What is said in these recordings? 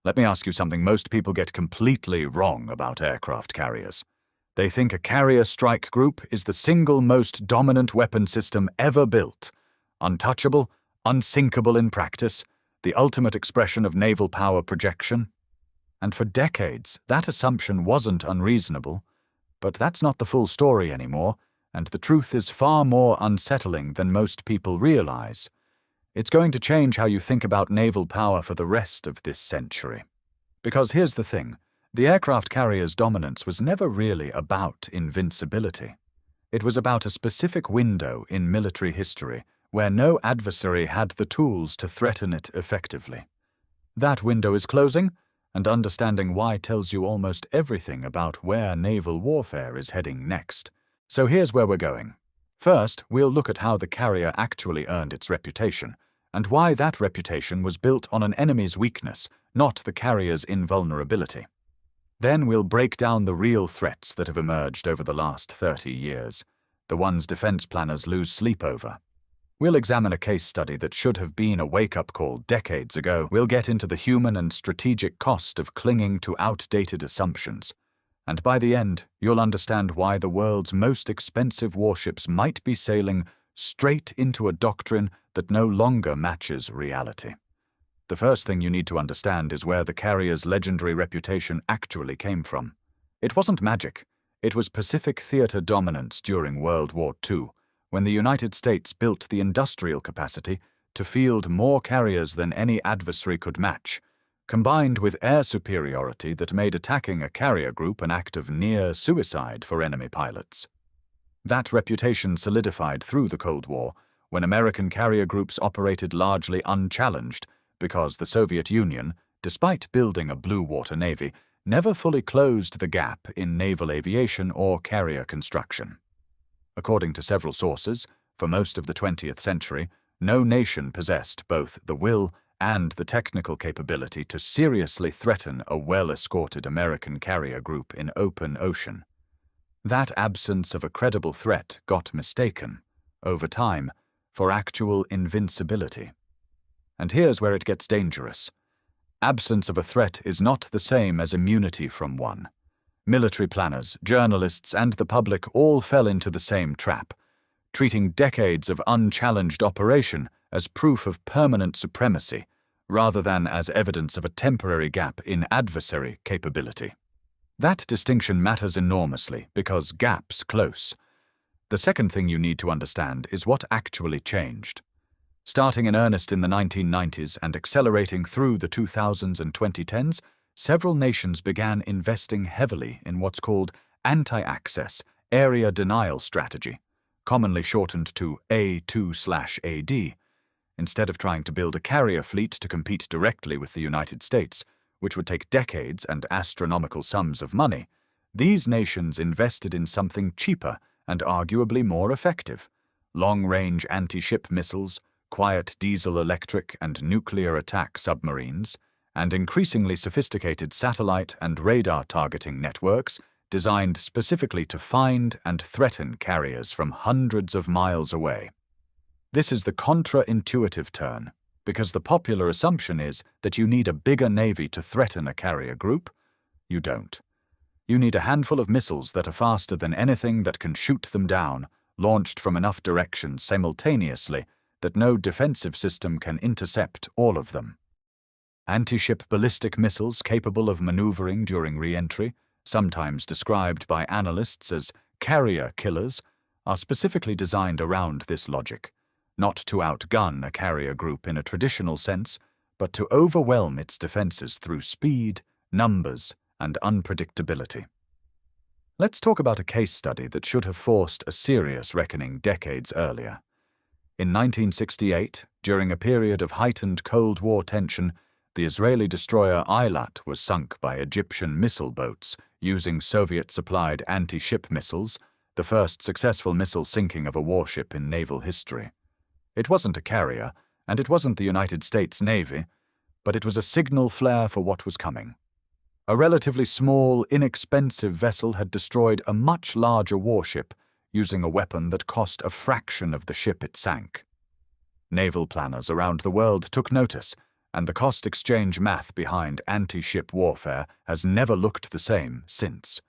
Let me ask you something most people get completely wrong about aircraft carriers. They think a carrier strike group is the single most dominant weapon system ever built. Untouchable, unsinkable in practice, the ultimate expression of naval power projection. And for decades, that assumption wasn't unreasonable. But that's not the full story anymore, and the truth is far more unsettling than most people realize. It's going to change how you think about naval power for the rest of this century. Because here's the thing, the aircraft carrier's dominance was never really about invincibility. It was about a specific window in military history where no adversary had the tools to threaten it effectively. That window is closing, and understanding why tells you almost everything about where naval warfare is heading next. So here's where we're going. First, we'll look at how the carrier actually earned its reputation, and why that reputation was built on an enemy's weakness, not the carrier's invulnerability. Then we'll break down the real threats that have emerged over the last 30 years, the ones defense planners lose sleep over. We'll examine a case study that should have been a wake-up call decades ago. We'll get into the human and strategic cost of clinging to outdated assumptions. And by the end, you'll understand why the world's most expensive warships might be sailing straight into a doctrine that no longer matches reality. The first thing you need to understand is where the carrier's legendary reputation actually came from. It wasn't magic. It was Pacific theater dominance during World War II, when the United States built the industrial capacity to field more carriers than any adversary could match, combined with air superiority that made attacking a carrier group an act of near suicide for enemy pilots. That reputation solidified through the Cold War, when American carrier groups operated largely unchallenged because the Soviet Union, despite building a blue water navy, never fully closed the gap in naval aviation or carrier construction. According to several sources, for most of the 20th century, no nation possessed both the will and the technical capability to seriously threaten a well-escorted American carrier group in open ocean. That absence of a credible threat got mistaken, over time, for actual invincibility. And here's where it gets dangerous. Absence of a threat is not the same as immunity from one. Military planners, journalists, and the public all fell into the same trap, treating decades of unchallenged operation as proof of permanent supremacy, rather than as evidence of a temporary gap in adversary capability. That distinction matters enormously because gaps close. The second thing you need to understand is what actually changed. Starting in earnest in the 1990s and accelerating through the 2000s and 2010s, several nations began investing heavily in what's called anti-access area denial strategy, commonly shortened to A2/AD. Instead of trying to build a carrier fleet to compete directly with the United States, which would take decades and astronomical sums of money, these nations invested in something cheaper and arguably more effective: long-range anti-ship missiles, quiet diesel-electric and nuclear attack submarines, and increasingly sophisticated satellite and radar targeting networks designed specifically to find and threaten carriers from hundreds of miles away. This is the contra-intuitive turn, because the popular assumption is that you need a bigger navy to threaten a carrier group. You don't. You need a handful of missiles that are faster than anything that can shoot them down, launched from enough directions simultaneously that no defensive system can intercept all of them. Anti-ship ballistic missiles capable of maneuvering during re-entry, sometimes described by analysts as carrier killers, are specifically designed around this logic, not to outgun a carrier group in a traditional sense, but to overwhelm its defenses through speed, numbers, and unpredictability. Let's talk about a case study that should have forced a serious reckoning decades earlier. In 1968, during a period of heightened Cold War tension, the Israeli destroyer Eilat was sunk by Egyptian missile boats using Soviet-supplied anti-ship missiles, the first successful missile sinking of a warship in naval history. It wasn't a carrier, and it wasn't the United States Navy, but it was a signal flare for what was coming. A relatively small, inexpensive vessel had destroyed a much larger warship using a weapon that cost a fraction of the ship it sank. Naval planners around the world took notice, and the cost exchange math behind anti-ship warfare has never looked the same since.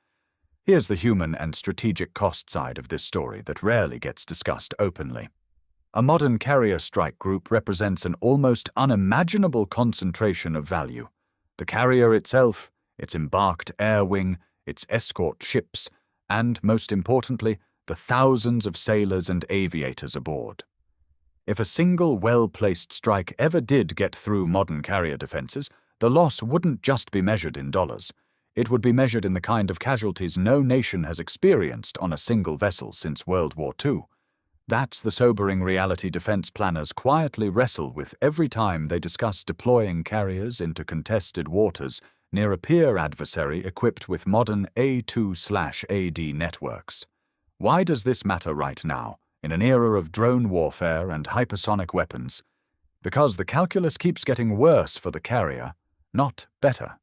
Here's the human and strategic cost side of this story that rarely gets discussed openly. A modern carrier strike group represents an almost unimaginable concentration of value. The carrier itself, its embarked air wing, its escort ships, and, most importantly, the thousands of sailors and aviators aboard. If a single well-placed strike ever did get through modern carrier defenses, the loss wouldn't just be measured in dollars. It would be measured in the kind of casualties no nation has experienced on a single vessel since World War II. That's the sobering reality defense planners quietly wrestle with every time they discuss deploying carriers into contested waters near a peer adversary equipped with modern A2/AD networks. Why does this matter right now, in an era of drone warfare and hypersonic weapons? Because the calculus keeps getting worse for the carrier, not better.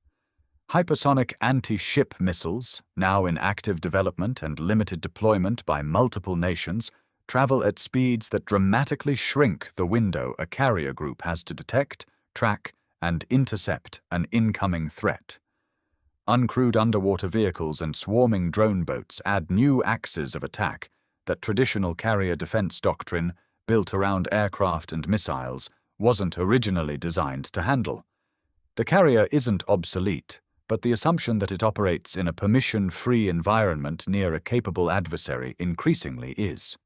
Hypersonic anti-ship missiles, now in active development and limited deployment by multiple nations, travel at speeds that dramatically shrink the window a carrier group has to detect, track, and intercept an incoming threat. Uncrewed underwater vehicles and swarming drone boats add new axes of attack that traditional carrier defense doctrine, built around aircraft and missiles, wasn't originally designed to handle. The carrier isn't obsolete, but the assumption that it operates in a permission-free environment near a capable adversary increasingly is.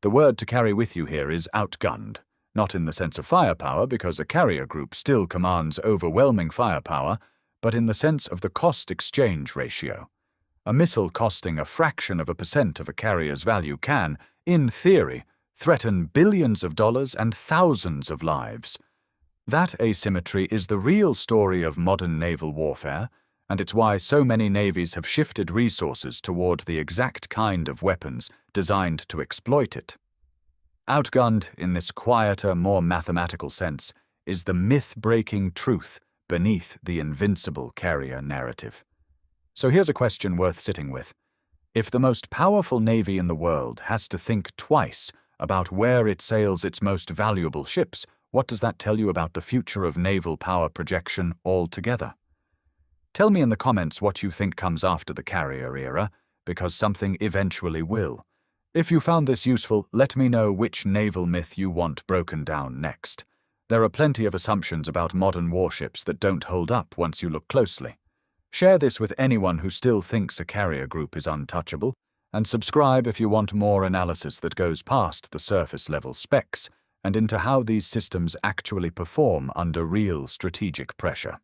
The word to carry with you here is outgunned, not in the sense of firepower because a carrier group still commands overwhelming firepower, but in the sense of the cost exchange ratio. A missile costing a fraction of a percent of a carrier's value can, in theory, threaten billions of dollars and thousands of lives. That asymmetry is the real story of modern naval warfare, and it's why so many navies have shifted resources toward the exact kind of weapons designed to exploit it. Outgunned, in this quieter, more mathematical sense, is the myth-breaking truth beneath the invincible carrier narrative. So here's a question worth sitting with. If the most powerful navy in the world has to think twice about where it sails its most valuable ships, what does that tell you about the future of naval power projection altogether? Tell me in the comments what you think comes after the carrier era, because something eventually will. If you found this useful, let me know which naval myth you want broken down next. There are plenty of assumptions about modern warships that don't hold up once you look closely. Share this with anyone who still thinks a carrier group is untouchable, and subscribe if you want more analysis that goes past the surface-level specs and into how these systems actually perform under real strategic pressure.